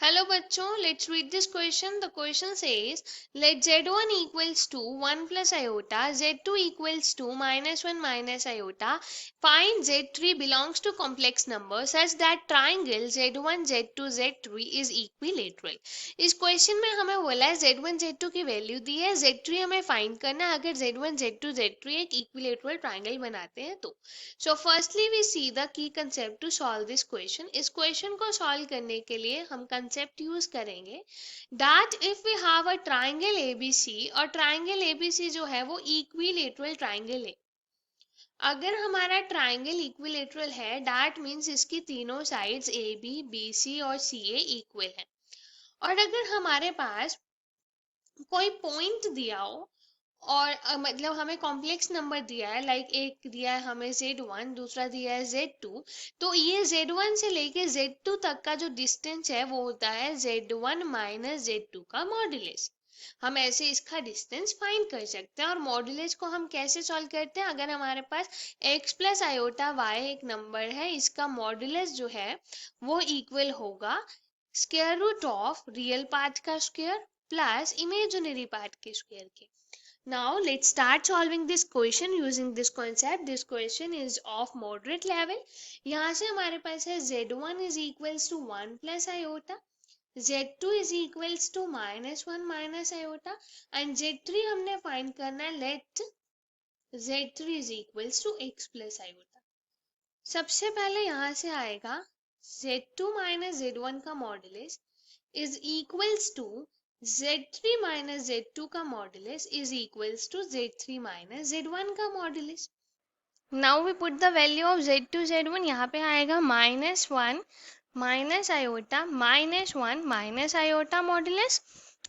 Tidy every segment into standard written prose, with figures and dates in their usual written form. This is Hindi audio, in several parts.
Hello बच्चों, let's read this question. The question says, let z1 equals to 1 plus iota, z2 equals to minus 1 minus iota. Find z3 belongs to complex number such that triangle z1, z2, z3 is equilateral. इस क्वेश्चन में हमें बोला है z1, z2 की वैल्यू दी है, z3 हमें फाइंड करना है अगर z1, z2, z3 एक इक्विलेटरल ट्राइंगल बनाते हैं तो. So firstly we see the key concept to solve this question. इस क्वेश्चन को सॉल्व करने के लिए हम कंसेप्ट यूज करेंगे that if we have a triangle ABC, और ट्राइंगल एबीसी जो है वो इक्विलेटरल ट्राइंगल है. अगर हमारा ट्राइंगल इक्विलेटरल है दैट मीन्स इसकी तीनों sides A B, B C और सी ए इक्वल है. और अगर हमारे पास कोई पॉइंट दिया हो और मतलब हमें कॉम्प्लेक्स नंबर दिया है, लाइक एक दिया है हमें z1, दूसरा दिया है z2, तो ये z1 से लेके z2 तक का जो डिस्टेंस है वो होता है z1 माइनस z2 का मॉड्यूलस. हम ऐसे इसका डिस्टेंस फाइंड कर सकते हैं. और मॉड्यूलस को हम कैसे सॉल्व करते हैं, अगर हमारे पास x प्लस आयोटा y एक नंबर है, इसका मॉड्यूलस जो है वो इक्वल होगा square root of real part का स्क्वायर प्लस इमेजिनरी पार्ट के स्क्वायर के. Now let's start solving this question using this concept. This question is of moderate level. यहाँ से हमारे पास है z1 is equals to 1 plus iota, z2 is equals to minus 1 minus iota and z3 हमने find करना है. Let z3 is equals to x plus iota. सबसे पहले यहाँ से आएगा z2 minus z1 का modulus is equals to z3 minus z2 का modulus is equals to z3 minus z1 का modulus. Now we put the value of z2 z1. यहाँ पे आएगा minus 1 minus iota minus 1 minus iota modulus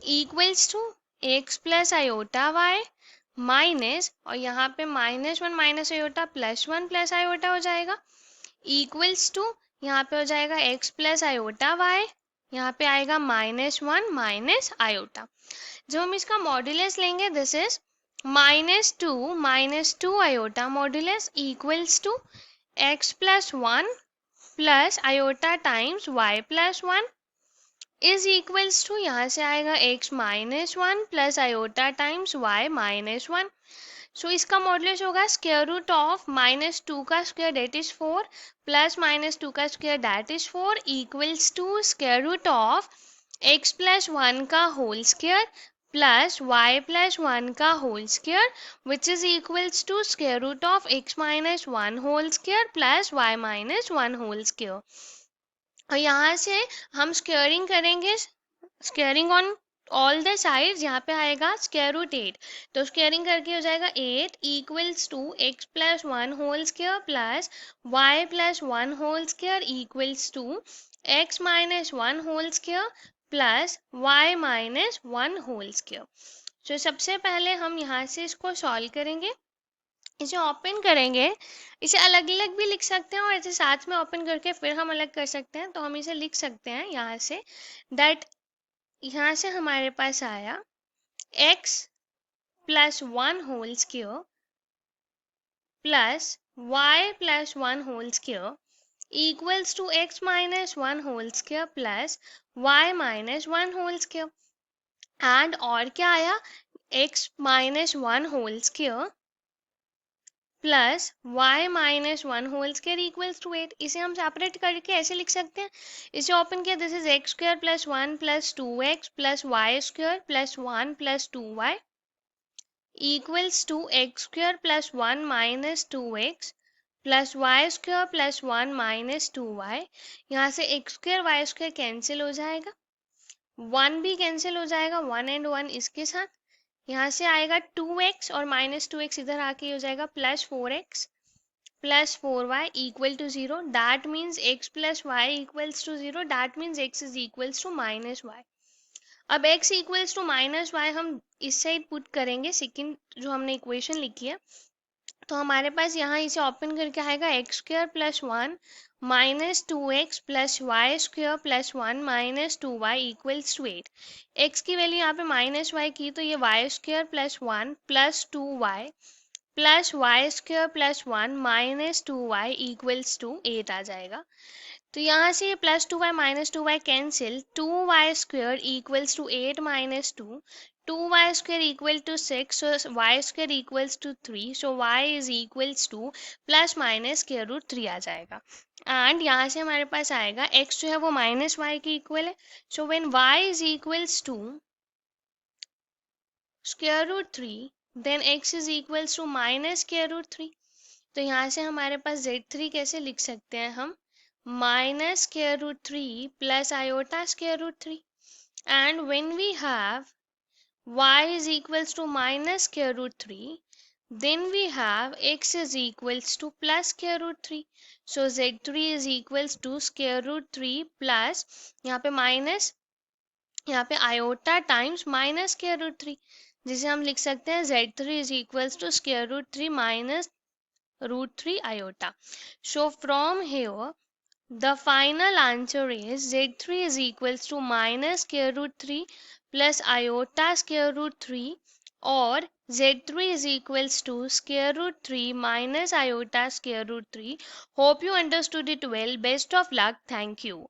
equals to x plus iota y minus, और यहाँ पे minus 1 minus iota plus 1 plus iota हो जाएगा इक्वल्स टू, यहाँ पे हो जाएगा x प्लस आयोटा y, यहाँ पे आएगा -1 माइनस आयोटा. जब हम इसका मॉड्यूलस लेंगे this is -2 iota modulus equals to x plus 1 plus iota times y plus 1 is equals to, यहाँ से आएगा x minus 1 plus iota times y minus 1. So इसका मॉड्यूलस होगा स्क्वायर रूट ऑफ -2 का स्क्वायर दैट इज 4 प्लस -2 का square that is 4 equals to square root of x plus 1 का whole square plus y plus 1 का whole square which is equals to square root of x minus 1 whole square plus y minus 1 whole square. और यहाँ से हम स्क्वायरिंग करेंगे, squaring on all the sides. यहाँ पे आएगा स्क्वायर रूट 8, तो स्क्वायरिंग करके हो जाएगा 8 equals to x plus 1 whole square plus y plus 1 whole square equals to x minus 1 whole square plus y minus 1 whole square. तो सबसे पहले हम यहाँ से इसको सॉल्व करेंगे, इसे ओपन करेंगे. इसे अलग अलग भी लिख सकते हैं और इसे साथ में ओपन करके फिर हम अलग कर सकते हैं. तो हम इसे लिख सकते हैं यहाँ से दैट, यहाँ से हमारे पास आया x plus 1 whole square plus y plus 1 whole square equals to x minus 1 whole square plus y minus 1 whole square. And और क्या आया, x minus 1 whole square plus y minus 1 whole square equals to 8. इसे हम सेपरेट करके ऐसे लिख सकते हैं. इसे ओपन किया this is x square plus 1 plus 2x plus y square plus 1 plus 2y equals to x square plus 1 minus 2x plus y square plus 1 minus 2y. यहाँ से x square y square cancel हो जाएगा, 1 भी कैंसिल हो जाएगा 1 एंड 1 इसके साथ. यहाँ से आएगा 2x और माइनस 2x इधर आके हो जाएगा plus 4x plus 4y equal to 0. That means x plus y equals to 0. That means x is equals to minus y. अब x equals to minus y हम इस साइड पुट करेंगे, सेकेंड जो हमने इक्वेशन लिखी है. तो हमारे पास यहाँ इसे ओपन करके आएगा x square plus 1 minus 2x plus y square plus 1 minus 2y equals to 8. x की वैल्यू यहाँ पे माइनस y की, तो ये y square plus 1 plus 2y plus y square plus 1 minus 2y equals to 8 आ जाएगा. तो यहाँ से plus 2y minus 2y cancel, 2y² equals to 8 minus 2, 2y² equal to 6, so y² equals to 3, so y is equals to plus minus square root 3 आ जाएगा। एंड यहाँ से हमारे पास आएगा x जो है वो माइनस वाई के इक्वल है, so when y is equals to square root 3 then x is equals to minus square root 3। तो यहाँ से हमारे पास z3 कैसे लिख सकते हैं हम, minus square root 3 plus iota square root 3, and when we have y is equals to minus square root 3, then we have x is equals to plus square root 3, so z3 is equals to square root 3 plus यहाँ पे माइनस, यहाँ पे iota times minus square root 3, जिसे हम लिख सकते हैं z3 is equals to square root 3 minus root 3 iota. So from here the final answer is z3 is equals to minus square root 3 plus iota square root 3, or z3 is equals to square root 3 minus iota square root 3. Hope you understood it well. Best of luck. Thank you.